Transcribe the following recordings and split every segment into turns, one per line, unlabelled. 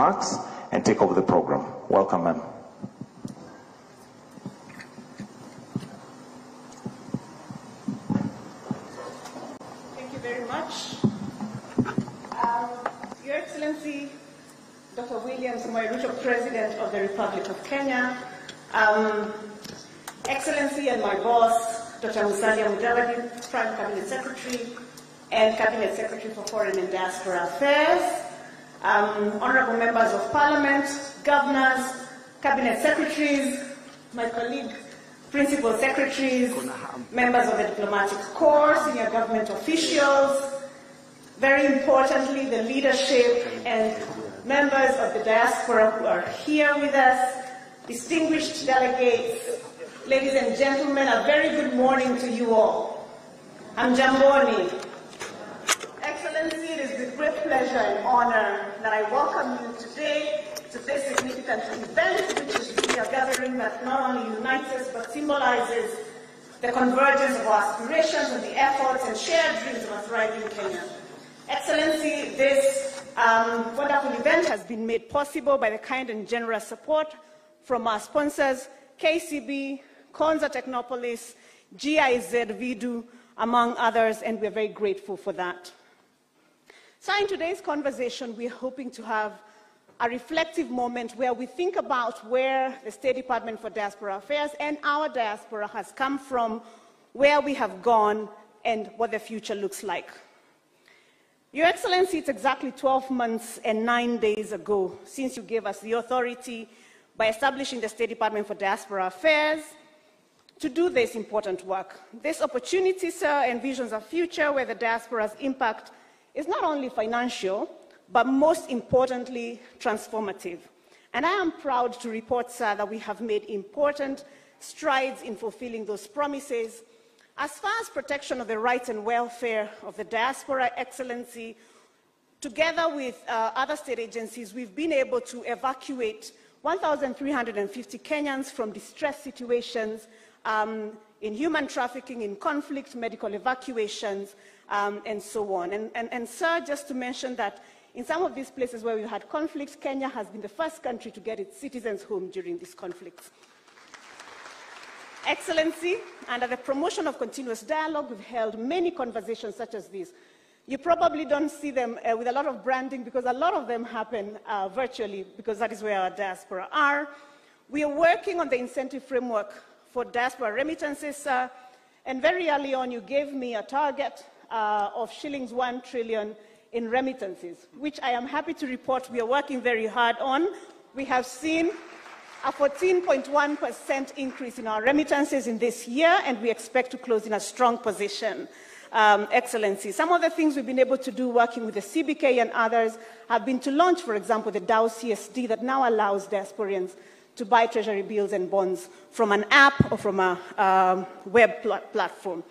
remarks and take over the program. Welcome, ma'am.
Thank you very much. Your Excellency, Dr. Williams Moiruto, President of the Republic of Kenya, Excellency and my boss, Dr. Musalia Mudavadi, Prime Cabinet Secretary and Cabinet Secretary for Foreign and Diaspora Affairs, honorable members of Parliament, governors, Cabinet Secretaries, my colleague, Principal Secretaries, members of the Diplomatic Corps, senior government officials, very importantly, the leadership and members of the diaspora who are here with us, distinguished delegates, ladies and gentlemen, a very good morning to you all. I'm Jamboni. Excellency, it is with great pleasure and honor that I welcome you today to this significant event, which is really a gathering that not only unites us, but symbolizes the convergence of our aspirations and the efforts and shared dreams of a thriving Kenya. Excellency, this wonderful event has been made possible by the kind and generous support from our sponsors, KCB, Konza Technopolis, GIZ, Vidu, among others, and we're very grateful for that. So in today's conversation, we're hoping to have a reflective moment where we think about where the State Department for Diaspora Affairs and our diaspora has come from, where we have gone, and what the future looks like. Your Excellency, it's exactly 12 months and 9 days ago since you gave us the authority by establishing the State Department for Diaspora Affairs to do this important work. This opportunity, sir, envisions a future where the diaspora's impact is not only financial, but most importantly, transformative. And I am proud to report, sir, that we have made important strides in fulfilling those promises. As far as protection of the rights and welfare of the diaspora, Excellency, together with other state agencies, we've been able to evacuate 1,350 Kenyans from distress situations, in human trafficking, in conflict, medical evacuations, and so on. And sir, just to mention that in some of these places where we've had conflicts, Kenya has been the first country to get its citizens home during these conflicts. Excellency, under the promotion of continuous dialogue, we've held many conversations such as these. You probably don't see them with a lot of branding because a lot of them happen virtually because that is where our diaspora are. We are working on the incentive framework for diaspora remittances, sir, and very early on you gave me a target of shillings 1 trillion in remittances, which I am happy to report we are working very hard on. We have seen a 14.1% increase in our remittances in this year, and we expect to close in a strong position. Excellency, some of the things we've been able to do working with the CBK and others have been to launch, for example, the DAO CSD that now allows diasporians to buy treasury bills and bonds from an app or from a web platform.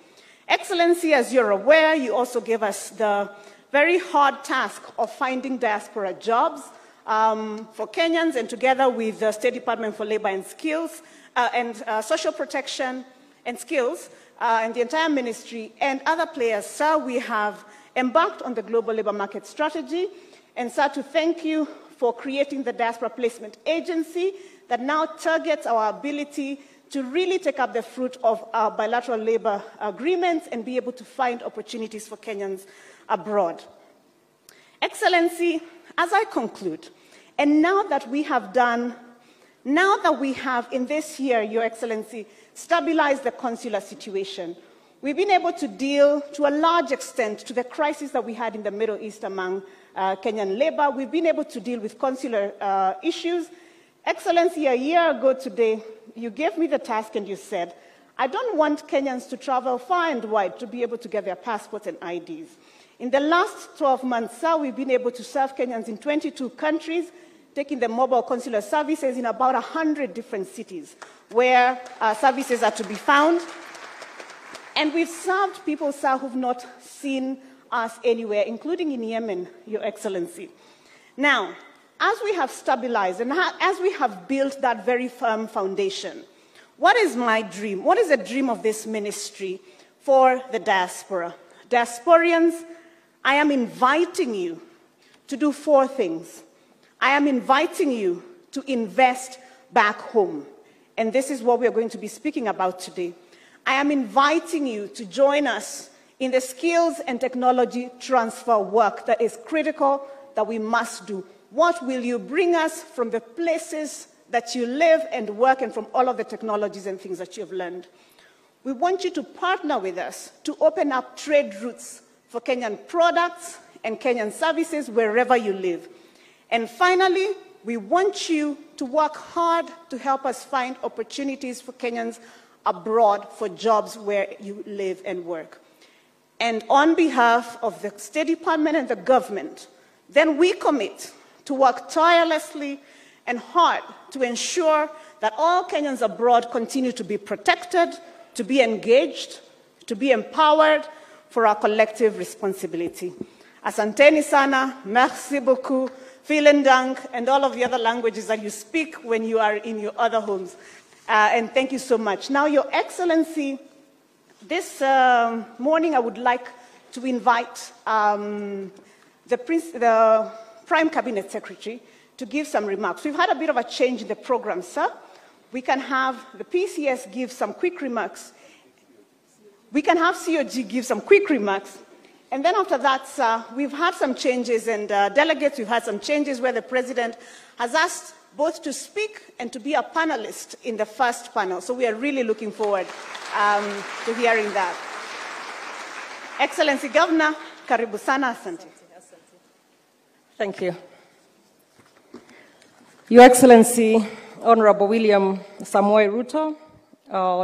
Excellency, as you're aware, you also gave us the very hard task of finding diaspora jobs for Kenyans, and together with the State Department for Labor and Skills and Social Protection and Skills and the entire ministry and other players, sir, we have embarked on the Global Labor Market Strategy. And sir, to thank you for creating the Diaspora Placement Agency that now targets our ability to really take up the fruit of our bilateral labor agreements and be able to find opportunities for Kenyans abroad. Excellency, as I conclude, and now that we have in this year, Your Excellency, stabilized the consular situation, we've been able to deal to a large extent to the crisis that we had in the Middle East among Kenyan labor. We've been able to deal with consular issues. Excellency, a year ago today, you gave me the task and you said, I don't want Kenyans to travel far and wide to be able to get their passports and IDs. In the last 12 months, sir, we've been able to serve Kenyans in 22 countries, taking the mobile consular services in about 100 different cities where services are to be found. And we've served people, sir, who've not seen us anywhere, including in Yemen, Your Excellency. Now, as we have stabilized and as we have built that very firm foundation, what is my dream? What is the dream of this ministry for the diaspora? Diasporians, I am inviting you to do 4 things. I am inviting you to invest back home. And this is what we are going to be speaking about today. I am inviting you to join us in the skills and technology transfer work that is critical, that we must do. What will you bring us from the places that you live and work and from all of the technologies and things that you've learned? We want you to partner with us to open up trade routes for Kenyan products and Kenyan services wherever you live. And finally, we want you to work hard to help us find opportunities for Kenyans abroad for jobs where you live and work. And on behalf of the State Department and the government, then we commit to work tirelessly and hard to ensure that all Kenyans abroad continue to be protected, to be engaged, to be empowered for our collective responsibility. Asanteni sana, merci beaucoup, vielen Dank, and all of the other languages that you speak when you are in your other homes. And thank you so much. Now, Your Excellency, this morning I would like to invite the Prime Cabinet Secretary to give some remarks. We've had a bit of a change in the program, sir. We can have the PCS give some quick remarks. We can have COG give some quick remarks. And then after that, sir, we've had some changes, and delegates, we've had some changes where the President has asked both to speak and to be a panelist in the first panel. So we are really looking forward to hearing that. Excellency Governor, karibu sana, asante.
Thank you. Your Excellency, Honorable William Samoei Ruto,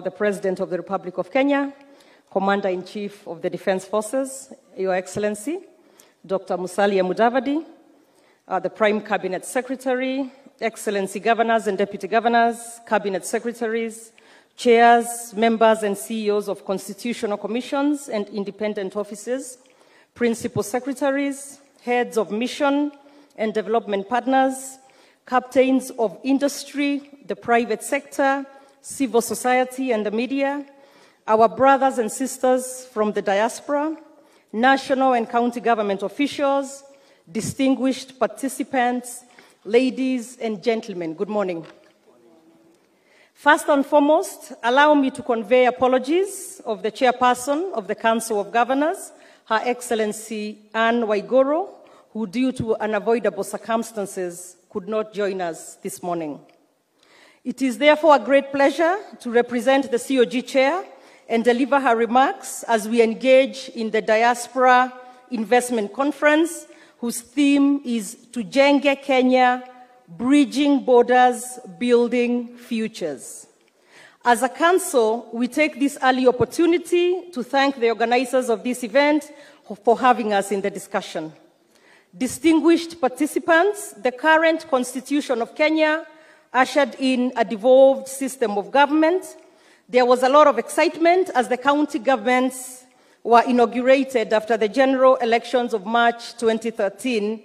the President of the Republic of Kenya, Commander-in-Chief of the Defense Forces, Your Excellency, Dr. Musalia Mudavadi, the Prime Cabinet Secretary, Excellency Governors and Deputy Governors, Cabinet Secretaries, Chairs, Members and CEOs of Constitutional Commissions and Independent Offices, Principal Secretaries, Heads of Mission and Development Partners, Captains of Industry, the private sector, civil society and the media, our brothers and sisters from the diaspora, national and county government officials, distinguished participants, ladies and gentlemen, good morning. First and foremost, allow me to convey apologies of the chairperson of the Council of Governors, Her Excellency Anne Waiguru, who due to unavoidable circumstances could not join us this morning. It is therefore a great pleasure to represent the COG Chair and deliver her remarks as we engage in the Diaspora Investment Conference, whose theme is Tujenge Kenya, Bridging Borders, Building Futures. As a council, we take this early opportunity to thank the organizers of this event for having us in the discussion. Distinguished participants, the current Constitution of Kenya ushered in a devolved system of government. There was a lot of excitement as the county governments were inaugurated after the general elections of March 2013.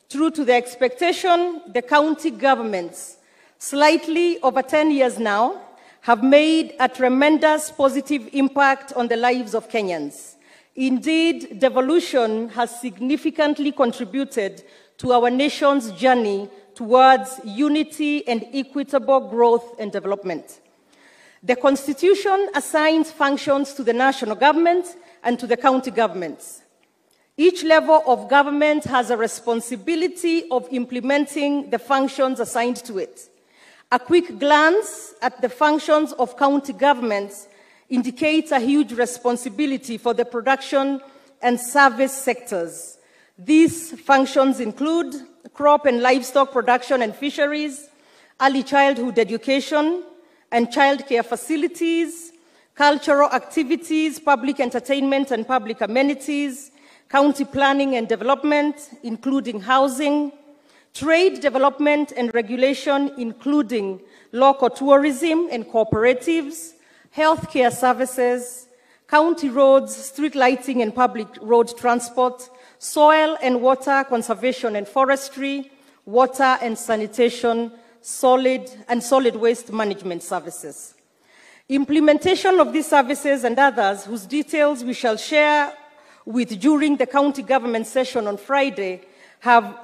True to the expectation, the county governments, slightly over 10 years now, have made a tremendous positive impact on the lives of Kenyans. Indeed, devolution has significantly contributed to our nation's journey towards unity and equitable growth and development. The Constitution assigns functions to the national government and to the county governments. Each level of government has a responsibility of implementing the functions assigned to it. A quick glance at the functions of county governments indicates a huge responsibility for the production and service sectors. These functions include crop and livestock production and fisheries, early childhood education and childcare facilities, cultural activities, public entertainment and public amenities, county planning and development, including housing, trade development and regulation, including local tourism and cooperatives, healthcare services, county roads, street lighting and public road transport, soil and water conservation and forestry, water and sanitation, solid waste management services. Implementation of these services and others, whose details we shall share with during the county government session on Friday, have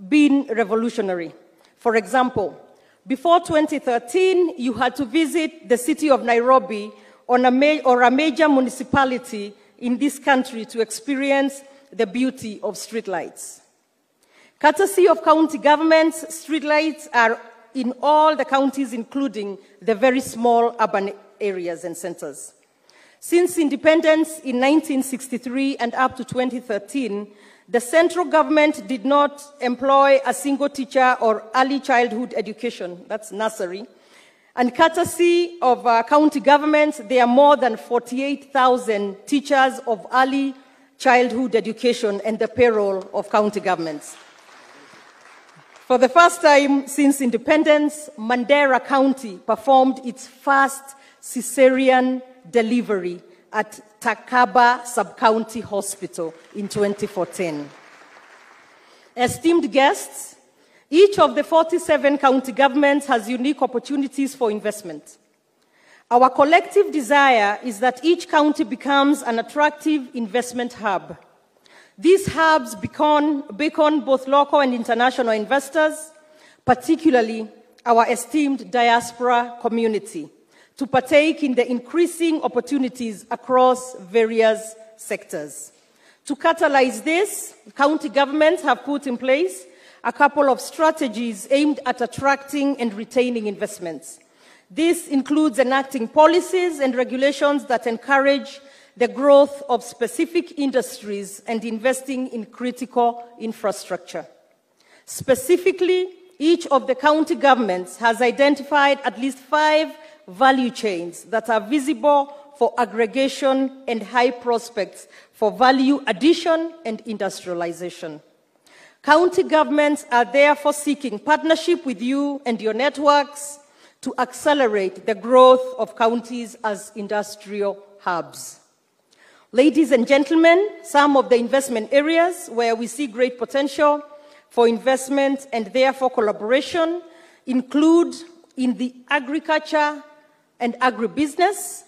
been revolutionary. For example, before 2013, you had to visit the city of Nairobi or a major municipality in this country to experience the beauty of streetlights. Courtesy of county governments, streetlights are in all the counties, including the very small urban areas and centers. Since independence in 1963 and up to 2013, the central government did not employ a single teacher or early childhood education, that's nursery. And courtesy of county governments, there are more than 48,000 teachers of early childhood education and the payroll of county governments. For the first time since independence, Mandera County performed its first cesarean delivery at Takaba Sub-County Hospital in 2014. Esteemed guests, each of the 47 county governments has unique opportunities for investment. Our collective desire is that each county becomes an attractive investment hub. These hubs beckon both local and international investors, particularly our esteemed diaspora community, to partake in the increasing opportunities across various sectors. To catalyze this, county governments have put in place a couple of strategies aimed at attracting and retaining investments. This includes enacting policies and regulations that encourage the growth of specific industries and investing in critical infrastructure. Specifically, each of the county governments has identified at least 5 value chains that are visible for aggregation and high prospects for value addition and industrialization. County governments are therefore seeking partnership with you and your networks to accelerate the growth of counties as industrial hubs. Ladies and gentlemen, some of the investment areas where we see great potential for investment and therefore collaboration include in the agriculture and agribusiness.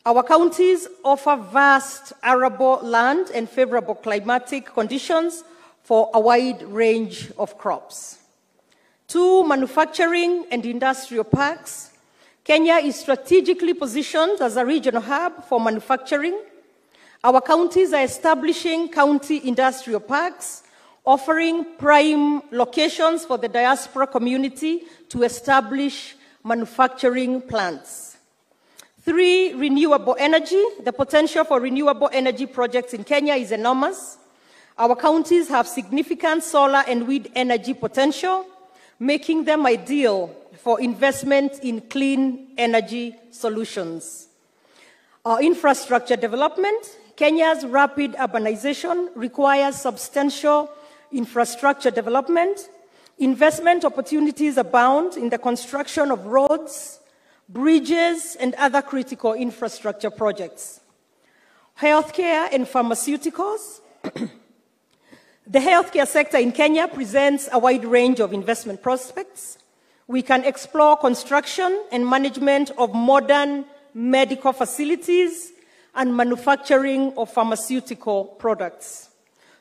Our counties offer vast arable land and favorable climatic conditions for a wide range of crops. 2 manufacturing and industrial parks. Kenya is strategically positioned as a regional hub for manufacturing. Our counties are establishing county industrial parks, offering prime locations for the diaspora community to establish manufacturing plants. 3, renewable energy. The potential for renewable energy projects in Kenya is enormous. Our counties have significant solar and wind energy potential, making them ideal for investment in clean energy solutions. Our infrastructure development. Kenya's rapid urbanization requires substantial infrastructure development. Investment opportunities abound in the construction of roads, bridges, and other critical infrastructure projects. Healthcare and pharmaceuticals. The healthcare sector in Kenya presents a wide range of investment prospects. We can explore construction and management of modern medical facilities and manufacturing of pharmaceutical products.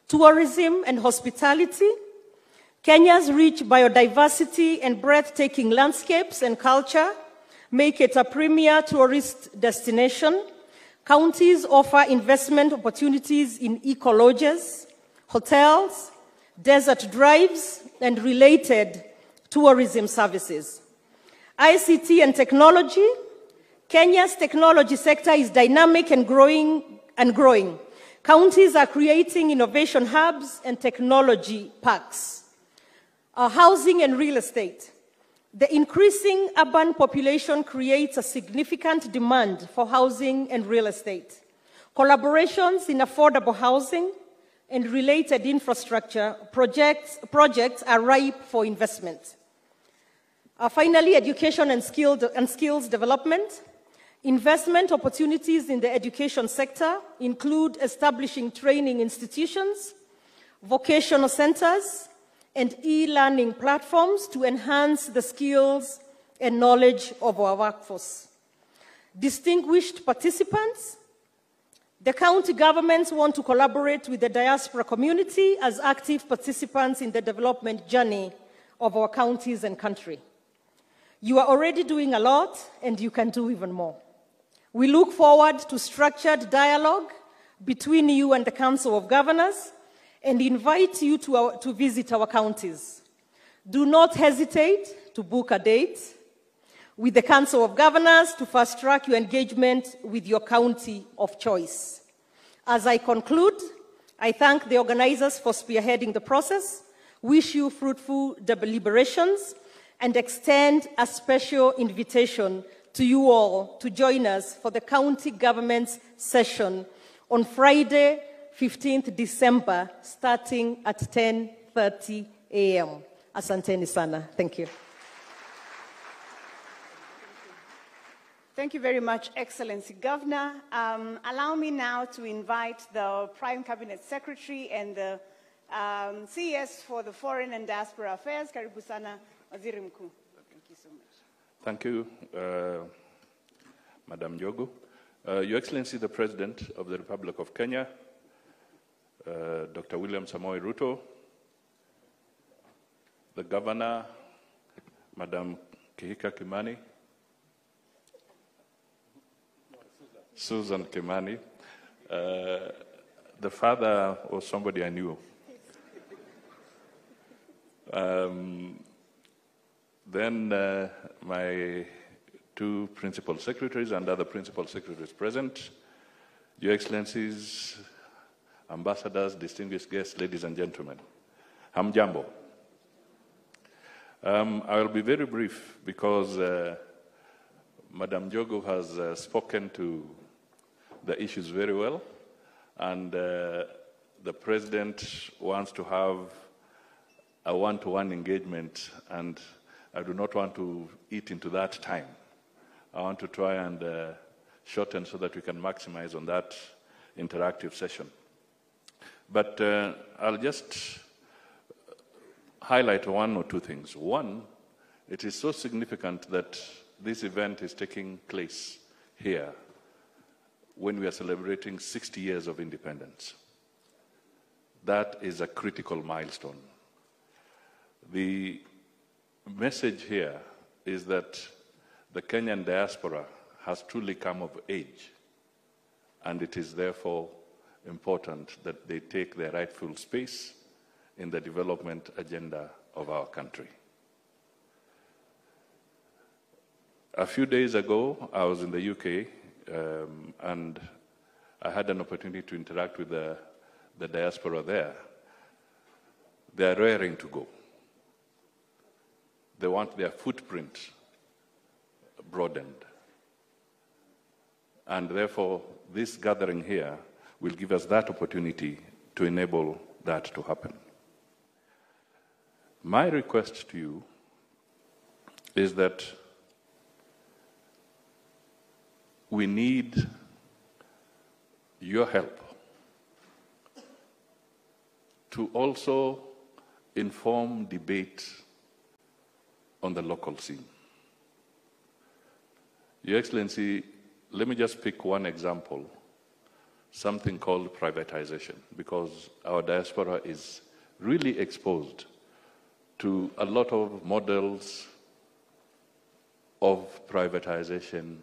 Tourism and hospitality. Kenya's rich biodiversity and breathtaking landscapes and culture make it a premier tourist destination. Counties offer investment opportunities in eco-lodges, hotels, desert drives, and related tourism services. ICT and technology. Kenya's technology sector is dynamic and growing. Counties are creating innovation hubs and technology parks. Housing and real estate. The increasing urban population creates a significant demand for housing and real estate. Collaborations in affordable housing and related infrastructure projects are ripe for investment. Finally, education and skills development. Investment opportunities in the education sector include establishing training institutions, vocational centers, and e-learning platforms to enhance the skills and knowledge of our workforce. Distinguished participants, The county governments want to collaborate with the diaspora community as active participants in the development journey of our counties and country. You are already doing a lot, and you can do even more. We look forward to structured dialogue between you and the Council of Governors and invite you to visit our counties. Do not hesitate to book a date with the Council of Governors to fast-track your engagement with your county of choice. As I conclude, I thank the organizers for spearheading the process, wish you fruitful deliberations, and extend a special invitation to you all to join us for the county government's session on Friday, 15th December, starting at 10:30 a.m. Asanteni sana. Thank you.
Thank you very much, Excellency Governor. Allow me now to invite the Prime Cabinet Secretary and the CES for the Foreign and Diaspora Affairs, Karibu sana, Waziri Mkuu. Thank you so much.
Thank you, Madam Njogu. Your Excellency, the President of the Republic of Kenya, Dr. William Samoei Ruto, the Governor, Madam Kihika Kimani, Susan Kimani, the father was somebody I knew. Then my two principal secretaries and other principal secretaries present, Your Excellencies, ambassadors, distinguished guests, ladies and gentlemen. Hamjambo. I will be very brief because Madam Njogu has spoken to the issues very well, and the President wants to have a one-to-one engagement, and I do not want to eat into that time. I want to try and shorten so that we can maximize on that interactive session. But I'll just highlight one or two things. One, it is so significant that this event is taking place here when we are celebrating 60 years of independence. That is a critical milestone. The message here is that the Kenyan diaspora has truly come of age, and it is therefore important that they take their rightful space in the development agenda of our country. A few days ago, I was in the UK, and I had an opportunity to interact with the diaspora there. They are raring to go. They want their footprint broadened. And therefore, this gathering here will give us that opportunity to enable that to happen. My request to you is that we need your help to also inform debate on the local scene. Your Excellency, let me just pick one example, something called privatization, because our diaspora is really exposed to a lot of models of privatization,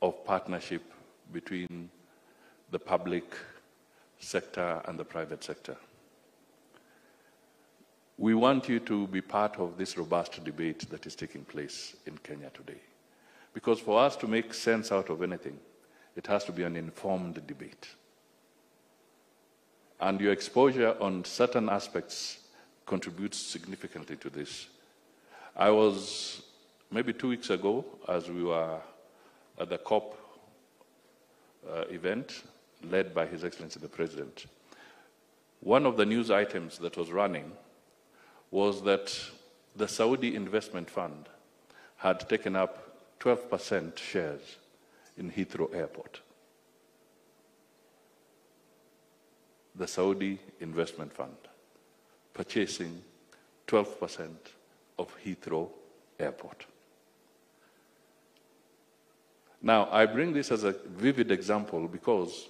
of partnership between the public sector and the private sector. We want you to be part of this robust debate that is taking place in Kenya today. Because for us to make sense out of anything, it has to be an informed debate. And your exposure on certain aspects contributes significantly to this. I was, maybe 2 weeks ago, as we were at the COP event, led by His Excellency the President, one of the news items that was running was that the Saudi Investment Fund had taken up 12% shares in Heathrow Airport. The Saudi Investment Fund purchasing 12% of Heathrow Airport. Now, I bring this as a vivid example because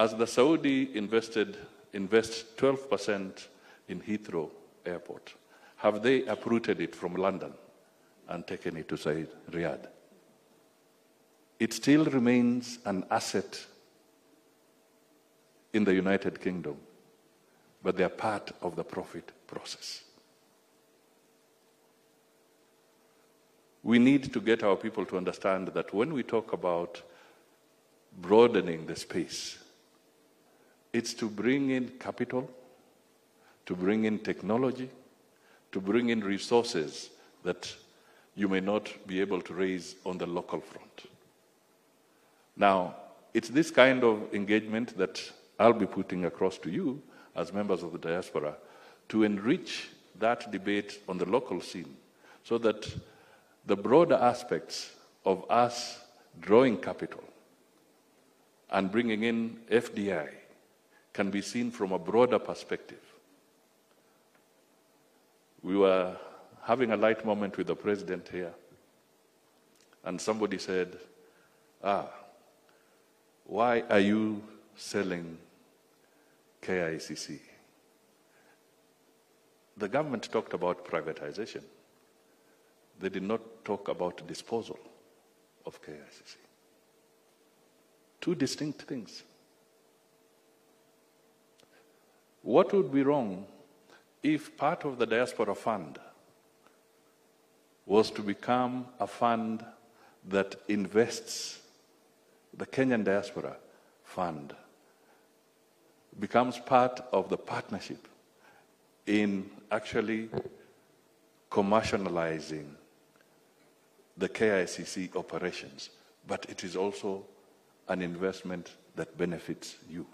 as the Saudi invest 12% in Heathrow Airport, have they uprooted it from London and taken it to, say, Riyadh? It still remains an asset in the United Kingdom, but they are part of the profit process. We need to get our people to understand that when we talk about broadening the space, it's to bring in capital, to bring in technology, to bring in resources that you may not be able to raise on the local front. Now, it's this kind of engagement that I'll be putting across to you as members of the diaspora to enrich that debate on the local scene so that the broader aspects of us drawing capital and bringing in FDI can be seen from a broader perspective. We were having a light moment with the president here, and somebody said, why are you selling KICC? The government talked about privatization. They did not talk about disposal of KICC. Two distinct things. What would be wrong if part of the diaspora fund was to become a fund that invests, the Kenyan diaspora fund becomes part of the partnership in actually commercializing the KICC operations, but it is also an investment that benefits you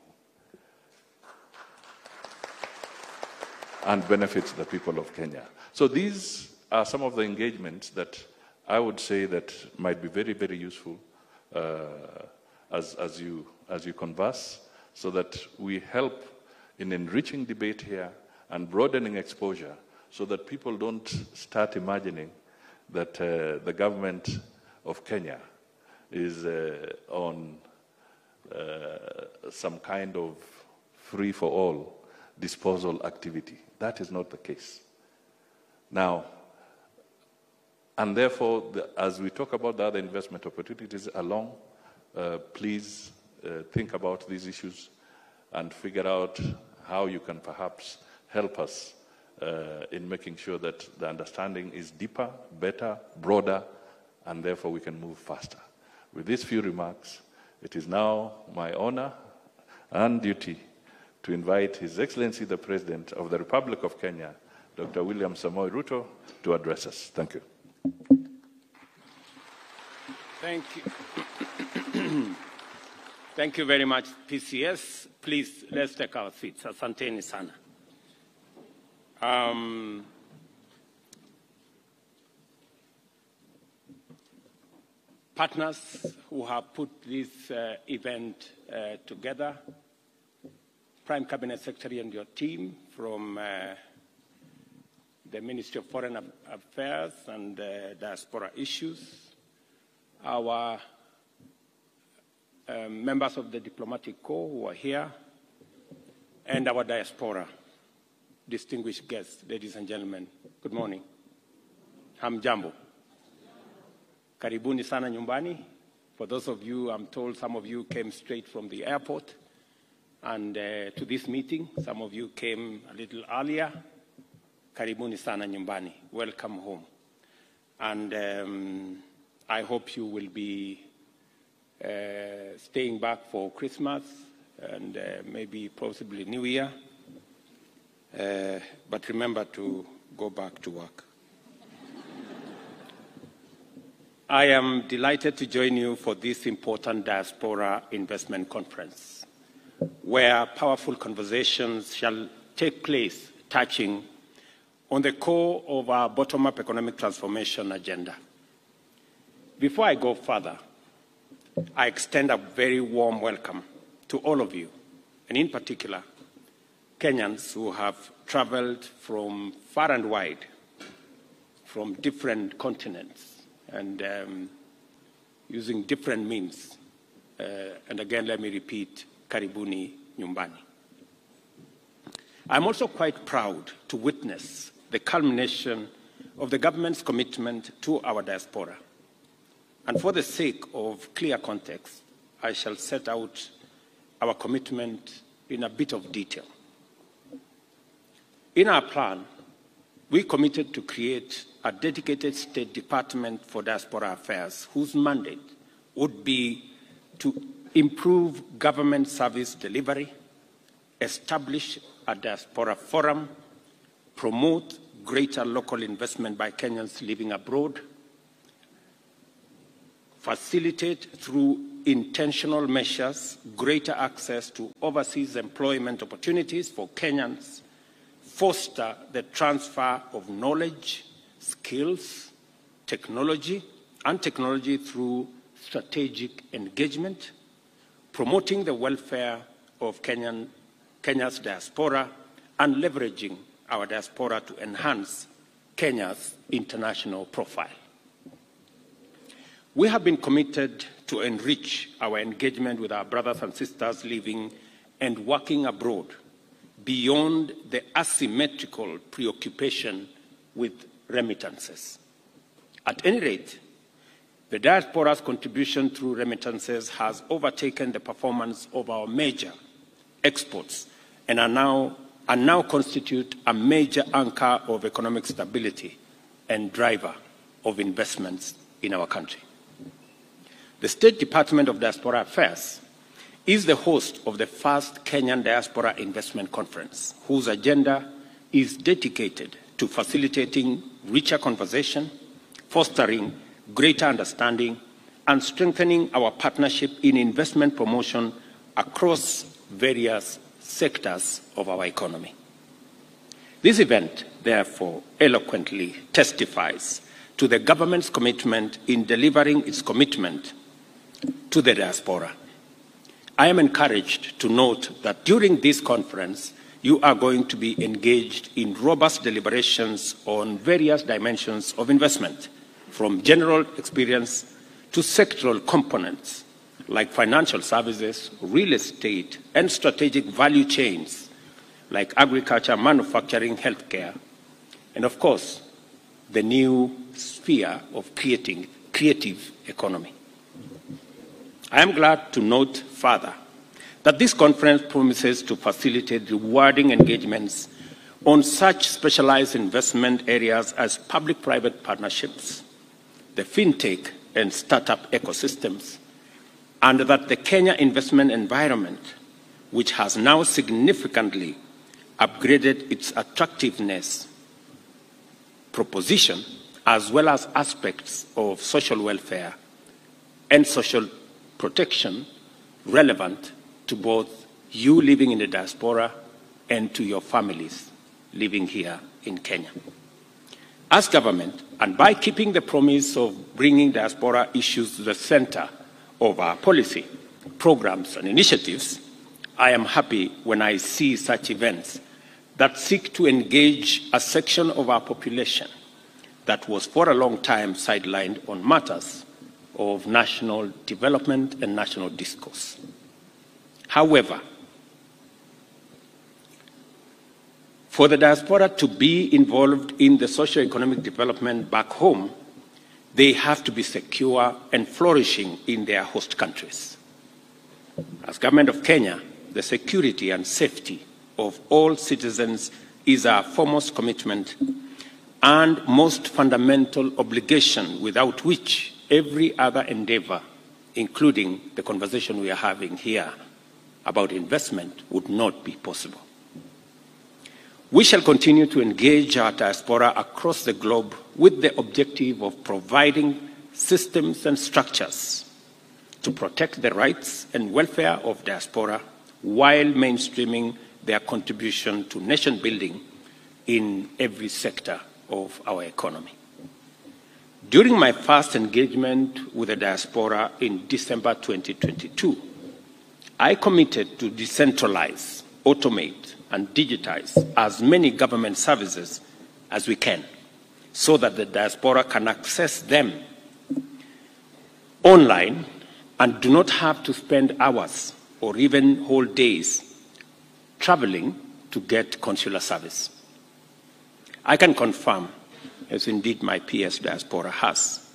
and benefits the people of Kenya. So these are some of the engagements that I would say that might be very, very useful as you converse, so that we help in enriching debate here and broadening exposure, so that people don't start imagining that the government of Kenya is on some kind of free-for-all disposal activity. That is not the case. Now, and therefore, as we talk about the other investment opportunities along, please think about these issues and figure out how you can perhaps help us in making sure that the understanding is deeper, better, broader, and therefore we can move faster. With these few remarks, it is now my honor and duty to invite His Excellency the President of the Republic of Kenya, Dr. William Samoei Ruto, to address us. Thank you.
Thank you. Thank you very much, PCS. Please, let's take our seats. Asanteni sana. Partners who have put this event together, Prime Cabinet Secretary and your team from the Ministry of Foreign Affairs and Diaspora Issues, our members of the Diplomatic Corps who are here, and our diaspora, distinguished guests, ladies and gentlemen, good morning. Hamjambo. Karibuni sana nyumbani. For those of you, I'm told some of you came straight from the airport and to this meeting. Some of you came a little earlier. Karibuni sana nyumbani. Welcome home. And I hope you will be staying back for Christmas and maybe possibly New Year. But remember to go back to work. I am delighted to join you for this important Diaspora Investment Conference, where powerful conversations shall take place touching on the core of our bottom-up economic transformation agenda. Before I go further, I extend a very warm welcome to all of you, and in particular, Kenyans who have traveled from far and wide, from different continents, and using different means. And again, let me repeat, karibuni nyumbani. I'm also quite proud to witness the culmination of the government's commitment to our diaspora. And for the sake of clear context, I shall set out our commitment in a bit of detail. In our plan, we committed to create a dedicated State Department for Diaspora Affairs whose mandate would be to improve government service delivery, establish a diaspora forum, promote greater local investment by Kenyans living abroad, facilitate through intentional measures greater access to overseas employment opportunities for Kenyans, foster the transfer of knowledge, skills, technology through strategic engagement, promoting the welfare of Kenya's diaspora, and leveraging our diaspora to enhance Kenya's international profile. We have been committed to enrich our engagement with our brothers and sisters living and working abroad beyond the asymmetrical preoccupation with remittances. At any rate, the diaspora's contribution through remittances has overtaken the performance of our major exports and now constitute a major anchor of economic stability and driver of investments in our country. The State Department of Diaspora Affairs is the host of the first Kenyan Diaspora Investment Conference, whose agenda is dedicated to facilitating richer conversation, fostering greater understanding, and strengthening our partnership in investment promotion across various sectors of our economy. This event, therefore, eloquently testifies to the government's commitment in delivering its commitment to the diaspora. I am encouraged to note that during this conference, you are going to be engaged in robust deliberations on various dimensions of investment, from general experience to sectoral components like financial services, real estate, and strategic value chains like agriculture, manufacturing, healthcare, and of course, the new sphere of creative economy. I am glad to note further that this conference promises to facilitate rewarding engagements on such specialized investment areas as public-private partnerships, the fintech and startup ecosystems, and that the Kenya investment environment, which has now significantly upgraded its attractiveness proposition, as well as aspects of social welfare and social protection relevant to both you living in the diaspora and to your families living here in Kenya. As government, and by keeping the promise of bringing diaspora issues to the center of our policy, programs, and initiatives, I am happy when I see such events that seek to engage a section of our population that was for a long time sidelined on matters of national development and national discourse. However, for the diaspora to be involved in the socio-economic development back home, they have to be secure and flourishing in their host countries. As Government of Kenya, the security and safety of all citizens is our foremost commitment and most fundamental obligation, without which every other endeavor, including the conversation we are having here about investment, would not be possible. We shall continue to engage our diaspora across the globe with the objective of providing systems and structures to protect the rights and welfare of diaspora while mainstreaming their contribution to nation building in every sector of our economy. During my first engagement with the diaspora in December 2022, I committed to decentralize, automate, and digitize as many government services as we can so that the diaspora can access them online and do not have to spend hours or even whole days traveling to get consular service. I can confirm, as indeed my PS diaspora has,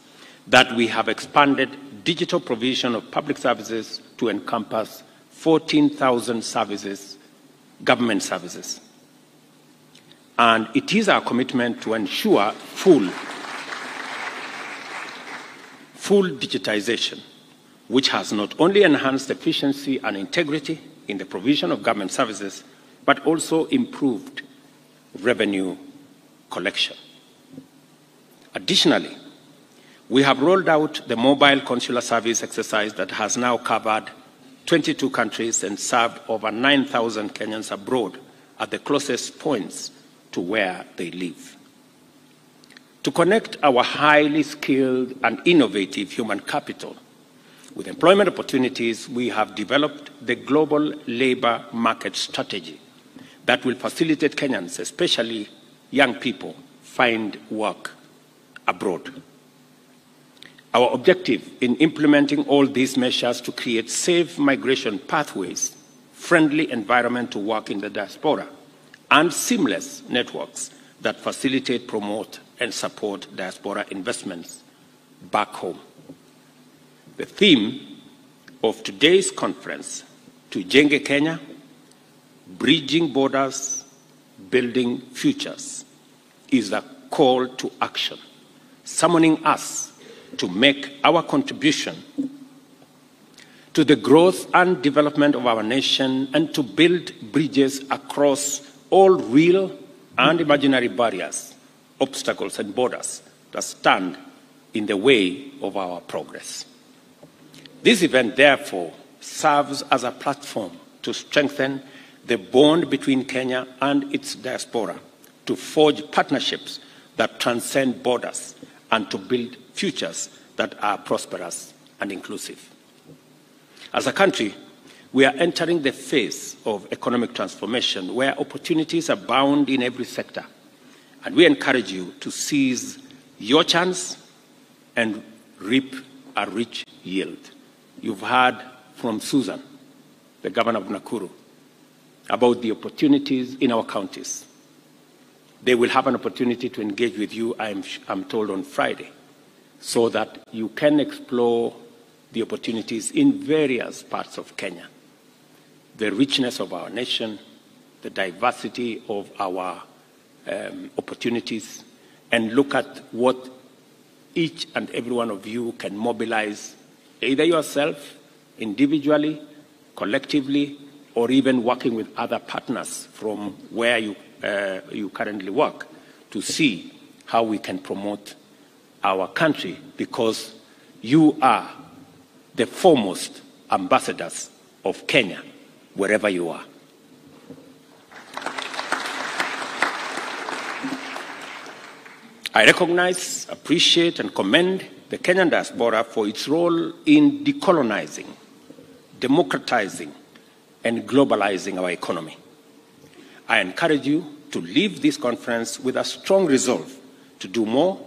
that we have expanded digital provision of public services to encompass 14,000 services, government services. And it is our commitment to ensure full digitization, which has not only enhanced efficiency and integrity in the provision of government services, but also improved revenue collection. Additionally, we have rolled out the mobile consular service exercise that has now covered 22 countries and served over 9,000 Kenyans abroad at the closest points to where they live. To connect our highly skilled and innovative human capital with employment opportunities, we have developed the global labor market strategy that will facilitate Kenyans, especially young people, find work abroad. Our objective in implementing all these measures to create safe migration pathways, friendly environment to work in the diaspora, and seamless networks that facilitate, promote, and support diaspora investments back home. The theme of today's conference, Tujenge Kenya, Bridging Borders, Building Futures, is a call to action, summoning us to make our contribution to the growth and development of our nation and to build bridges across all real and imaginary barriers, obstacles, and borders that stand in the way of our progress. This event, therefore, serves as a platform to strengthen the bond between Kenya and its diaspora, to forge partnerships that transcend borders, and to build futures that are prosperous and inclusive. As a country, we are entering the phase of economic transformation where opportunities abound in every sector, and we encourage you to seize your chance and reap a rich yield. You've heard from Susan, the governor of Nakuru, about the opportunities in our counties. They will have an opportunity to engage with you, I'm told, on Friday, so that you can explore the opportunities in various parts of Kenya, the richness of our nation, the diversity of our opportunities, and look at what each and every one of you can mobilize, either yourself, individually, collectively, or even working with other partners from where you currently work, to see how we can promote our country, because you are the foremost ambassadors of Kenya, wherever you are. I recognize, appreciate, and commend the Kenyan diaspora for its role in decolonizing, democratizing, and globalizing our economy. I encourage you to leave this conference with a strong resolve to do more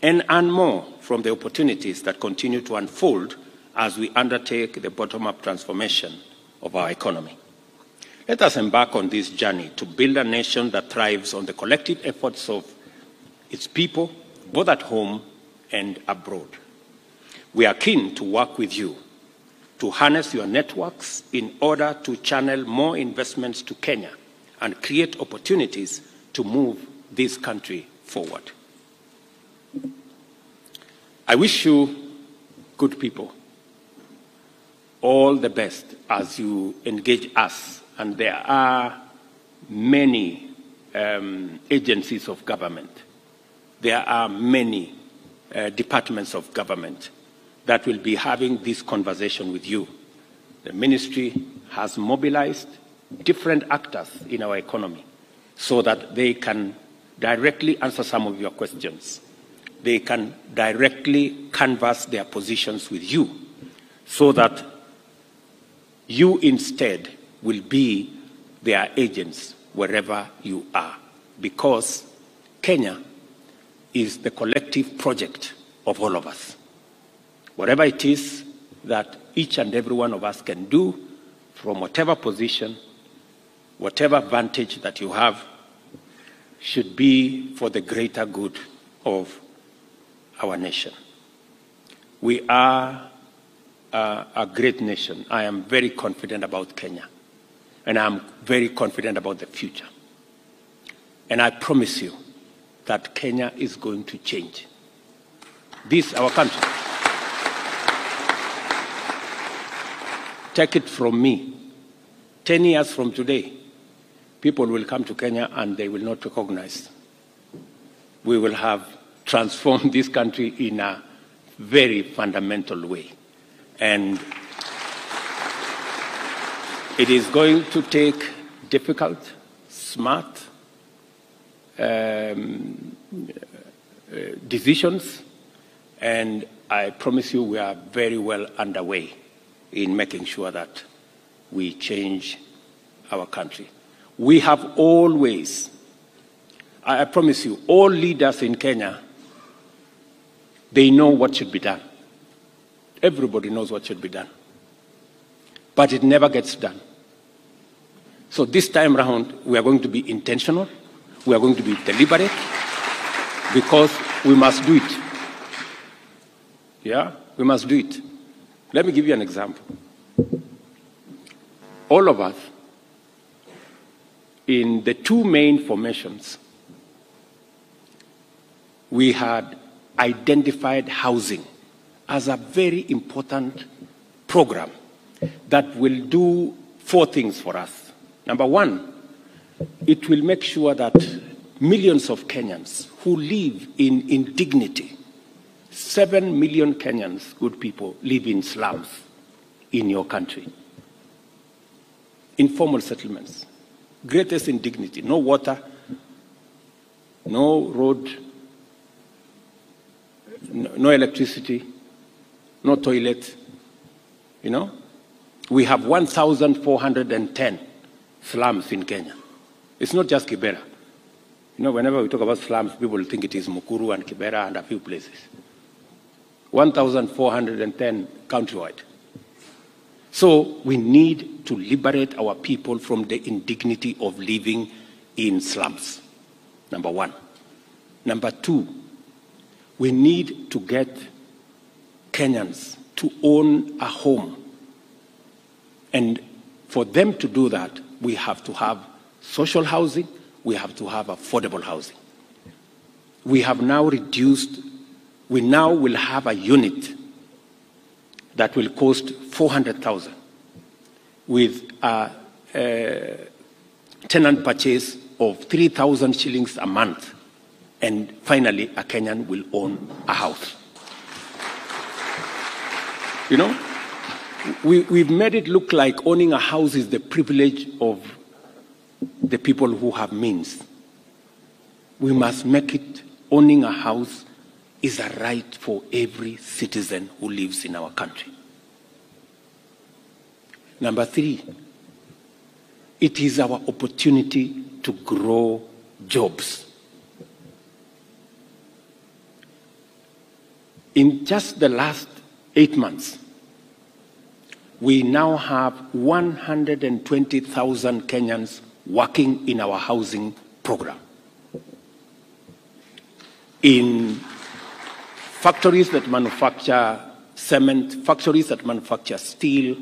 and earn more from the opportunities that continue to unfold as we undertake the bottom-up transformation of our economy. Let us embark on this journey to build a nation that thrives on the collective efforts of its people, both at home and abroad. We are keen to work with you to harness your networks in order to channel more investments to Kenya and create opportunities to move this country forward. I wish you, good people, all the best as you engage us. And there are many agencies of government. There are many departments of government that will be having this conversation with you. The ministry has mobilized different actors in our economy so that they can directly answer some of your questions. They can directly canvass their positions with you so that you instead will be their agents wherever you are, because Kenya is the collective project of all of us. Whatever it is that each and every one of us can do from whatever position, whatever vantage that you have, should be for the greater good of our nation. We are a great nation. I am very confident about Kenya, and I'm very confident about the future. And I promise you that Kenya is going to change. This, our country. Take it from me. 10 years from today, people will come to Kenya and they will not recognize. We will have transformed this country in a very fundamental way. And it is going to take difficult, smart decisions, and I promise you we are very well underway in making sure that we change our country. We have always, I promise you, all leaders in Kenya, they know what should be done. Everybody knows what should be done. But it never gets done. So this time around, we are going to be intentional. We are going to be deliberate because we must do it. Yeah, we must do it. Let me give you an example. All of us, in the two main formations, we had identified housing as a very important program that will do 4 things for us. Number one, it will make sure that millions of Kenyans who live in indignity, 7 million Kenyans, good people, live in slums in your country. Informal settlements, greatest indignity, no water, no road, no electricity, no toilet, you know. We have 1,410 slums in Kenya. It's not just Kibera. You know, whenever we talk about slums, people think it is Mukuru and Kibera and a few places. 1,410 countrywide. So we need to liberate our people from the indignity of living in slums, number one. Number two, we need to get Kenyans to own a home. And for them to do that, we have to have social housing, we have to have affordable housing. We have now reduced, we now will have a unit that will cost 400,000 with a tenant purchase of 3,000 shillings a month. And finally, a Kenyan will own a house. You know, we've made it look like owning a house is the privilege of the people who have means. We must make it, owning a house is a right for every citizen who lives in our country. Number three, it is our opportunity to grow jobs. In just the last 8 months, we now have 120,000 Kenyans working in our housing program. In factories that manufacture cement, factories that manufacture steel,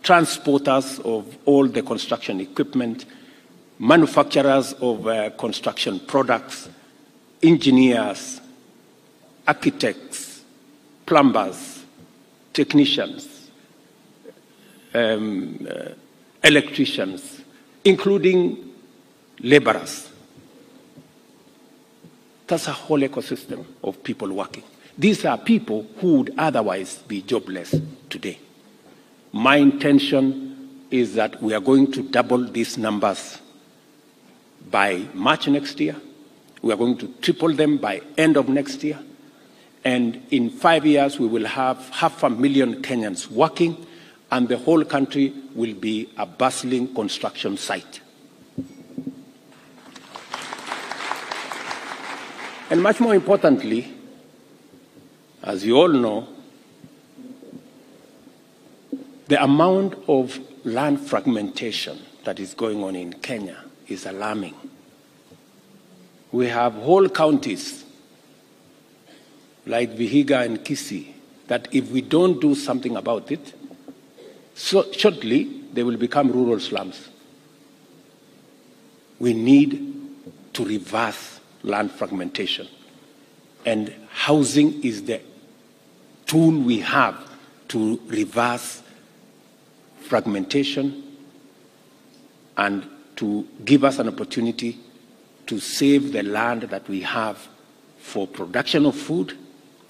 transporters of all the construction equipment, manufacturers of construction products, engineers, architects, plumbers, technicians, electricians, including laborers. That's a whole ecosystem of people working. These are people who would otherwise be jobless today. My intention is that we are going to double these numbers by March next year. We are going to triple them by end of next year. And in 5 years, we will have 500,000 Kenyans working, and the whole country will be a bustling construction site. And much more importantly, as you all know, the amount of land fragmentation that is going on in Kenya is alarming. We have whole counties like Vihiga and Kisii that if we don't do something about it, shortly they will become rural slums. We need to reverse land fragmentation. And housing is the tool we have to reverse fragmentation and to give us an opportunity to save the land that we have for production of food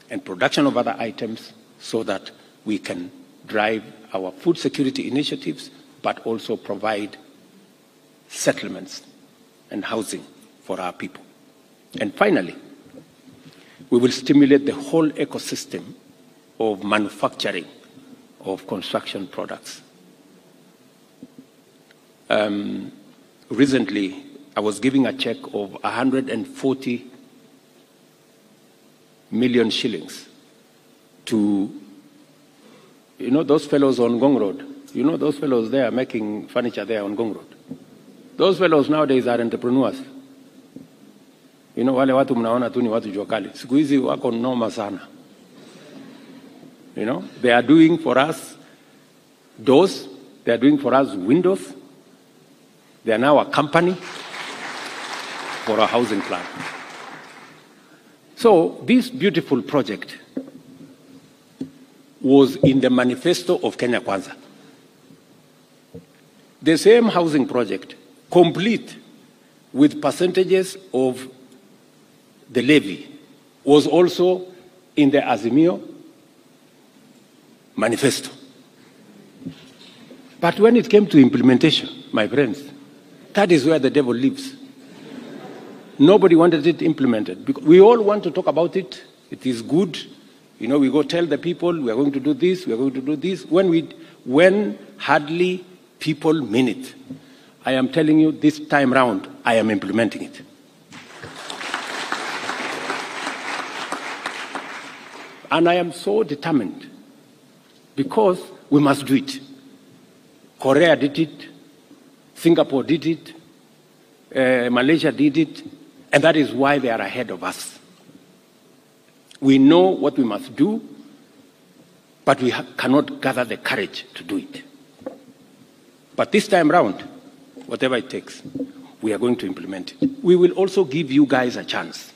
and production of other items so that we can drive our food security initiatives, but also provide settlements and housing for our people. And finally, we will stimulate the whole ecosystem of manufacturing of construction products. Recently, I was giving a check of 140 million shillings to, you know, those fellows on Ngong Road. You know those fellows there making furniture there on Ngong Road. Those fellows nowadays are entrepreneurs. You know, wale watu mnaona tu ni watu jua kali. Siku hizi wako noma sana. You know, they are doing for us doors, they are doing for us windows. They are now a company for a housing plan. So this beautiful project was in the manifesto of Kenya Kwanza. The same housing project, complete with percentages of the levy, was also in the Azimio manifesto. But when it came to implementation, my friends, that is where the devil lives. Nobody wanted it implemented. Because we all want to talk about it. It is good. You know, we go tell the people, we are going to do this, we are going to do this. When hardly people mean it. I am telling you, this time round, I am implementing it. And I am so determined because we must do it. Korea did it, Singapore did it, Malaysia did it, and that is why they are ahead of us. We know what we must do, but we cannot gather the courage to do it. But this time round, whatever it takes, we are going to implement it. We will also give you guys a chance.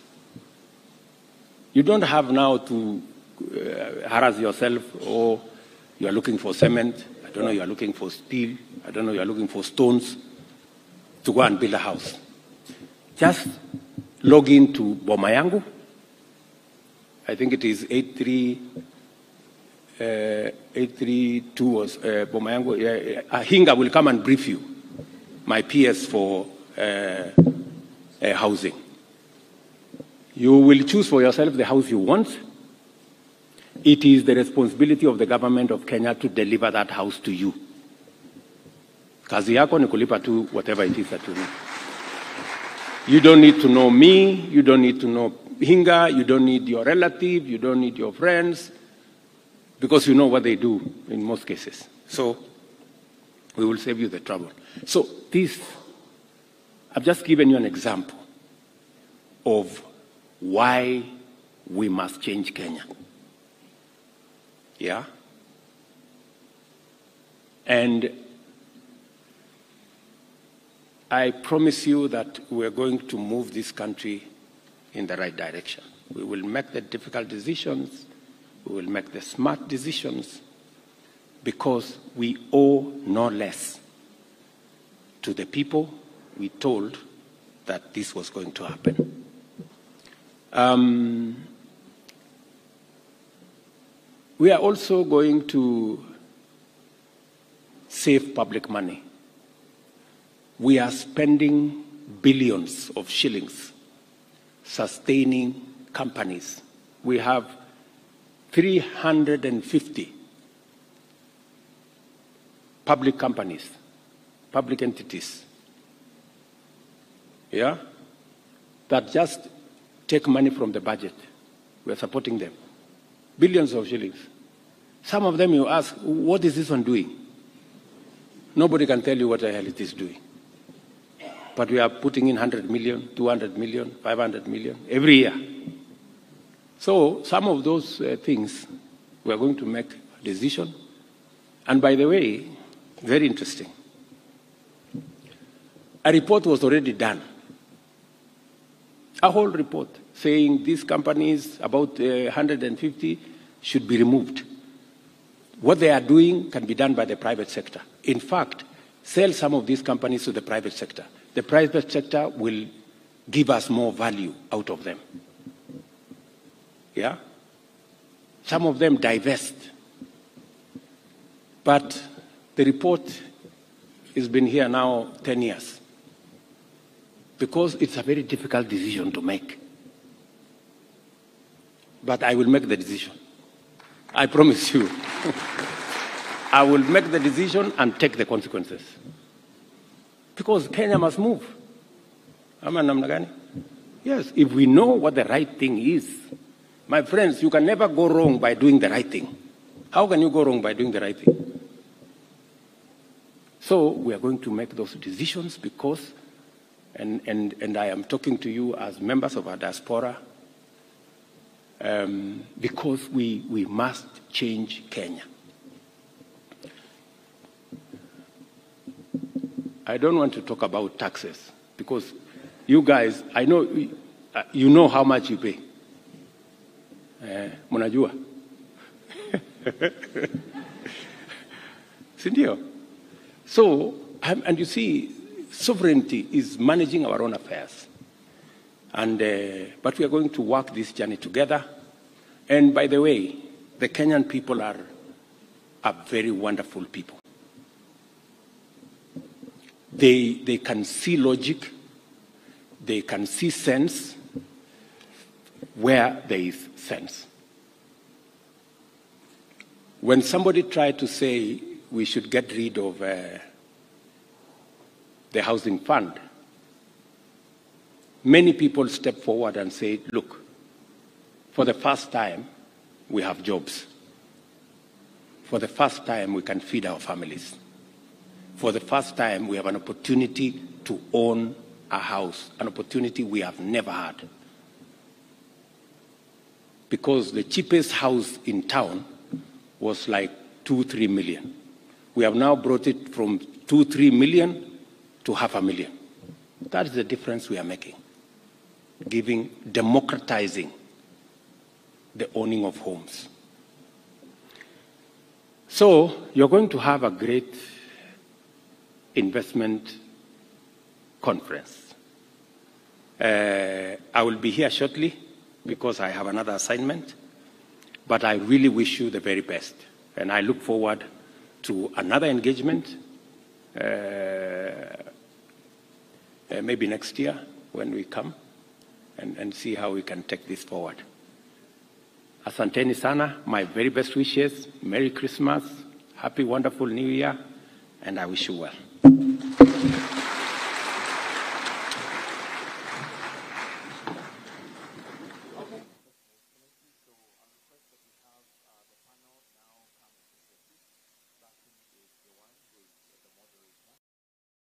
You don't have now to harass yourself, or you are looking for cement, I don't know, you are looking for steel, I don't know, you are looking for stones to go and build a house. Just log into Boma Yangu. I think it is 832 was Boma Yangu. Hinga will come and brief you, my PS for housing. You will choose for yourself the house you want. It is the responsibility of the government of Kenya to deliver that house to you. Kazi yako ni kulipa tu whatever it is that you need. You don't need to know me, you don't need to know Hinga, you don't need your relative, you don't need your friends, because you know what they do in most cases. So we will save you the trouble. So this, I've just given you an example of why we must change Kenya. Yeah? And I promise you that we're going to move this country in the right direction. We will make the difficult decisions, we will make the smart decisions, because we owe no less to the people we told that this was going to happen. We are also going to save public money. We are spending billions of shillings sustaining companies. We have 350 public companies, public entities, yeah, that just take money from the budget. We're supporting them. Billions of shillings. Some of them you ask, what is this one doing? Nobody can tell you what the hell it is doing. But we are putting in 100 million, 200 million, 500 million every year. So some of those things, we are going to make a decision. And by the way, very interesting. A report was already done. A whole report saying these companies, about 150, should be removed. What they are doing can be done by the private sector. In fact, sell some of these companies to the private sector. The private sector will give us more value out of them. Yeah? Some of them divest. But the report has been here now 10 years. Because it's a very difficult decision to make. But I will make the decision. I promise you. I will make the decision and take the consequences. Because Kenya must move. Yes, if we know what the right thing is. My friends, you can never go wrong by doing the right thing. How can you go wrong by doing the right thing? So we are going to make those decisions because, and I am talking to you as members of our diaspora, because we must change Kenya. I don't want to talk about taxes because you guys, I know, you know how much you pay. Munajua. Sindio? So, and you see, sovereignty is managing our own affairs. And, but we are going to work this journey together. And by the way, the Kenyan people are very wonderful people. They can see logic, they can see sense where there is sense. When somebody tried to say we should get rid of the housing fund, many people stepped forward and said, look, for the first time, we have jobs. For the first time, we can feed our families. For the first time, we have an opportunity to own a house, an opportunity we have never had. Because the cheapest house in town was like 2-3 million. We have now brought it from 2-3 million to 500,000. That is the difference we are making. Democratizing the owning of homes. So you're going to have a great investment conference. I will be here shortly because I have another assignment, but I really wish you the very best. And I look forward to another engagement, maybe next year when we come and see how we can take this forward. Asanteni sana, my very best wishes, Merry Christmas, Happy Wonderful New Year, and I wish you well.